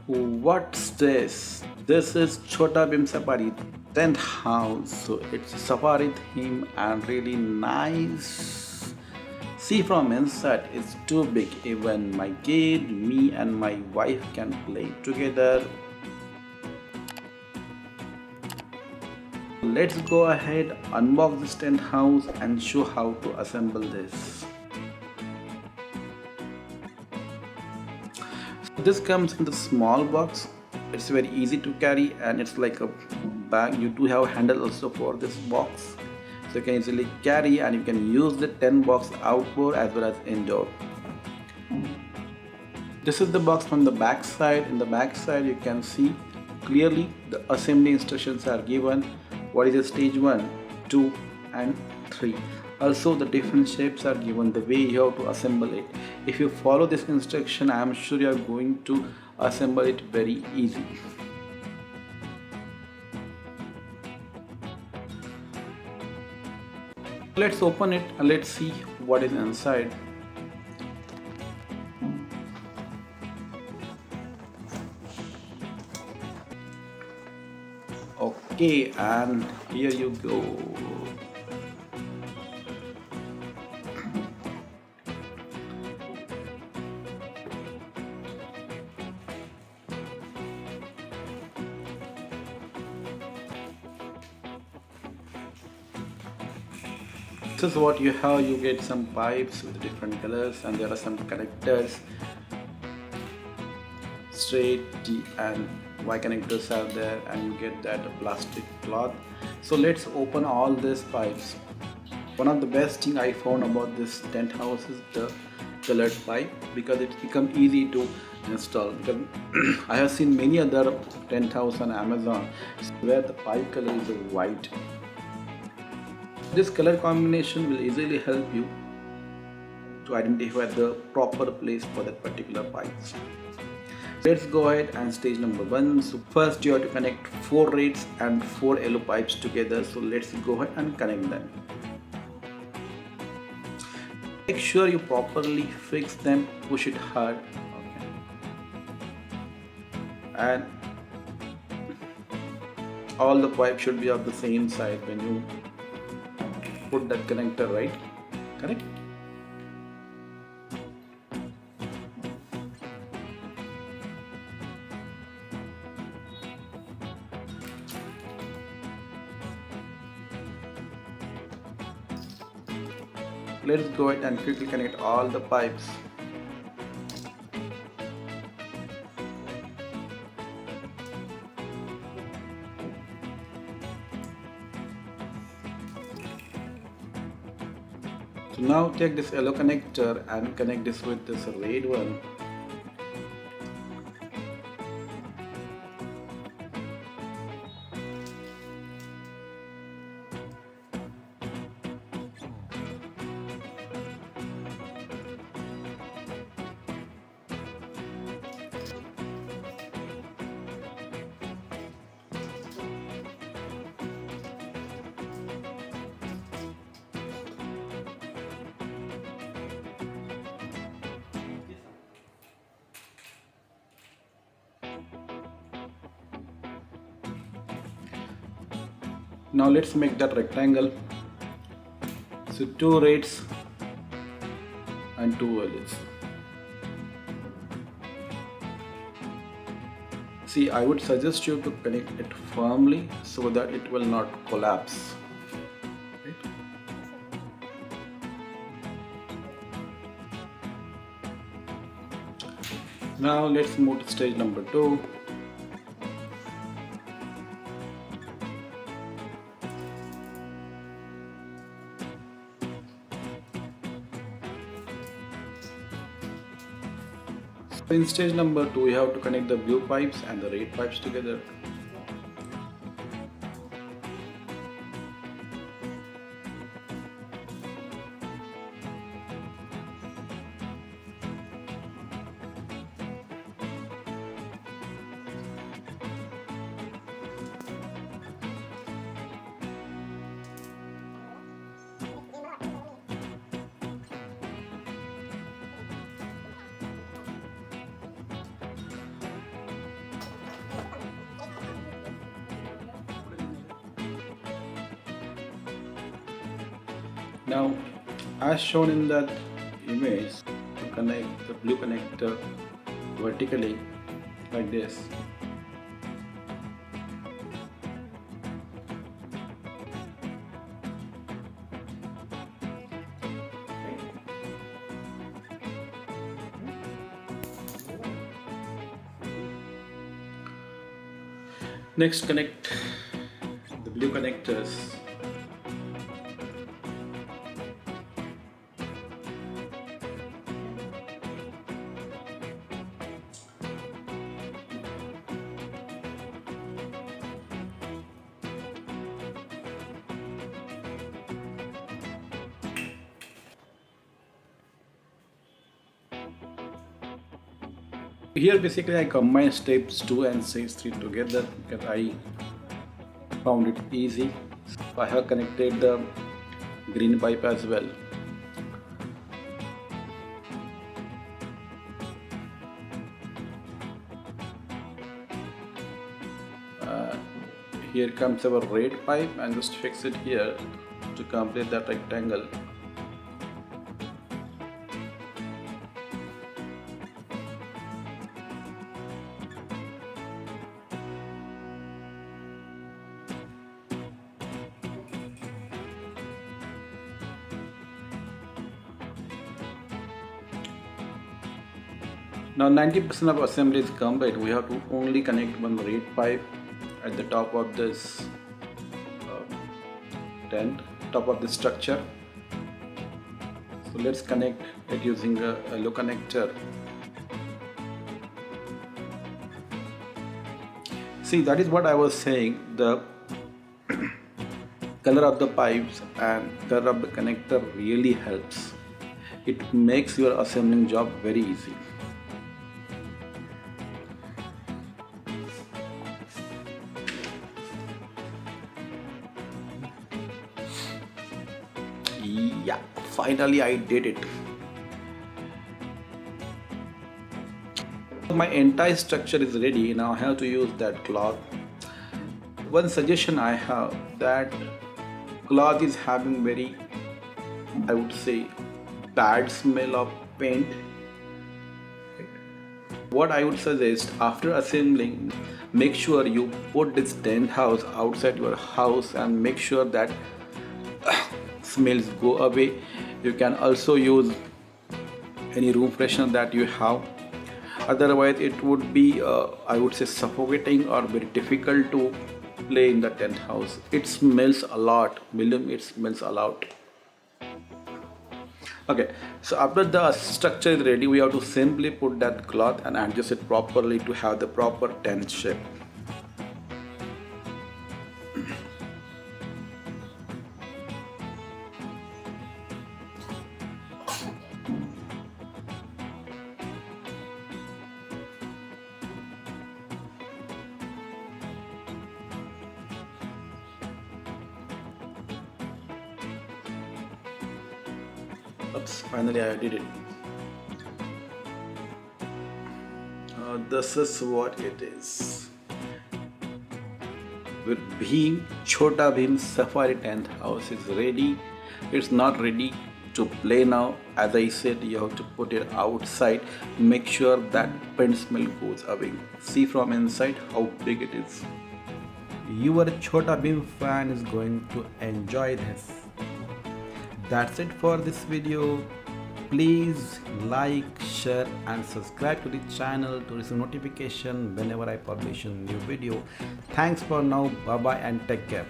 What's this? This is Chhota Bheem Safari tent house. So it's a safari theme and really nice. See from inside, it's too big. Even my kid, me, and my wife can play together. Let's go ahead, unbox this tent house, and show how to assemble this. This comes in the small box. It's very easy to carry and it's like a bag. You do have a handle also for this box, so you can easily carry and you can use the 10 box outdoor as well as indoor. This is the box from the back side. In the back side you can see clearly the assembly instructions are given. What is the stage 1, 2 and 3. Also the different shapes are given, the way you have to assemble it. If you follow this instruction, I am sure you are going to assemble it very easy. Let's open it and let's see what is inside. Okay, and here you go. This is what you have. You get some pipes with different colors and there are some connectors, straight T and Y connectors are there, and you get that plastic cloth. So let's open all these pipes. One of the best thing I found about this tent house is the colored pipe, because it's become easy to install. Because I have seen many other tent house on Amazon where the pipe color is white. This color combination will easily help you to identify the proper place for that particular pipes. Let's go ahead and stage number 1. So first you have to connect 4 reds and 4 yellow pipes together. So let's go ahead and connect them. Make sure you properly fix them, push it hard. Okay. And all the pipes should be of the same size when you put that connector, right? Correct? Let's go ahead and quickly connect all the pipes. So now take this yellow connector and connect this with this red one. Now let's make that rectangle. So 2 reds and 2 yellows. See, I would suggest you to connect it firmly so that it will not collapse. Right? Now let's move to stage number 2. In stage number 2, you have to connect the blue pipes and the red pipes together. Now, as shown in that image, to connect the blue connector vertically like this. Next, connect the blue connectors. Here basically I combine steps 2 and 3 together because I found it easy. So I have connected the green pipe as well. Here comes our red pipe and just fix it here to complete that rectangle. Now 90% of assembly is complete. We have to only connect one red pipe at the top of this tent, top of the structure. So let's connect it using a yellow connector. See, that is what I was saying. The color of the pipes and color of the connector really helps. It makes your assembling job very easy. Yeah, finally I did it. My entire structure is ready. Now I have to use that cloth. One suggestion I have, that cloth is having very, I would say, bad smell of paint. What I would suggest, after assembling, make sure you put this tent house outside your house and make sure that smells go away. You can also use any room freshener that you have. Otherwise it would be I would say suffocating or very difficult to play in the tent house. It smells a lot, believe me, it smells a lot. Okay, so after the structure is ready, we have to simply put that cloth and adjust it properly to have the proper tent shape. Oops, finally I did it. This is what it is. With Bheem, Chhota Bheem Safari tent house is ready. It's not ready to play now. As I said, you have to put it outside. Make sure that paint smell goes away. See from inside how big it is. Your Chhota Bheem fan is going to enjoy this. That's it for this video. Please like, share and subscribe to the channel to receive notification whenever I publish a new video. Thanks for now. Bye bye and take care.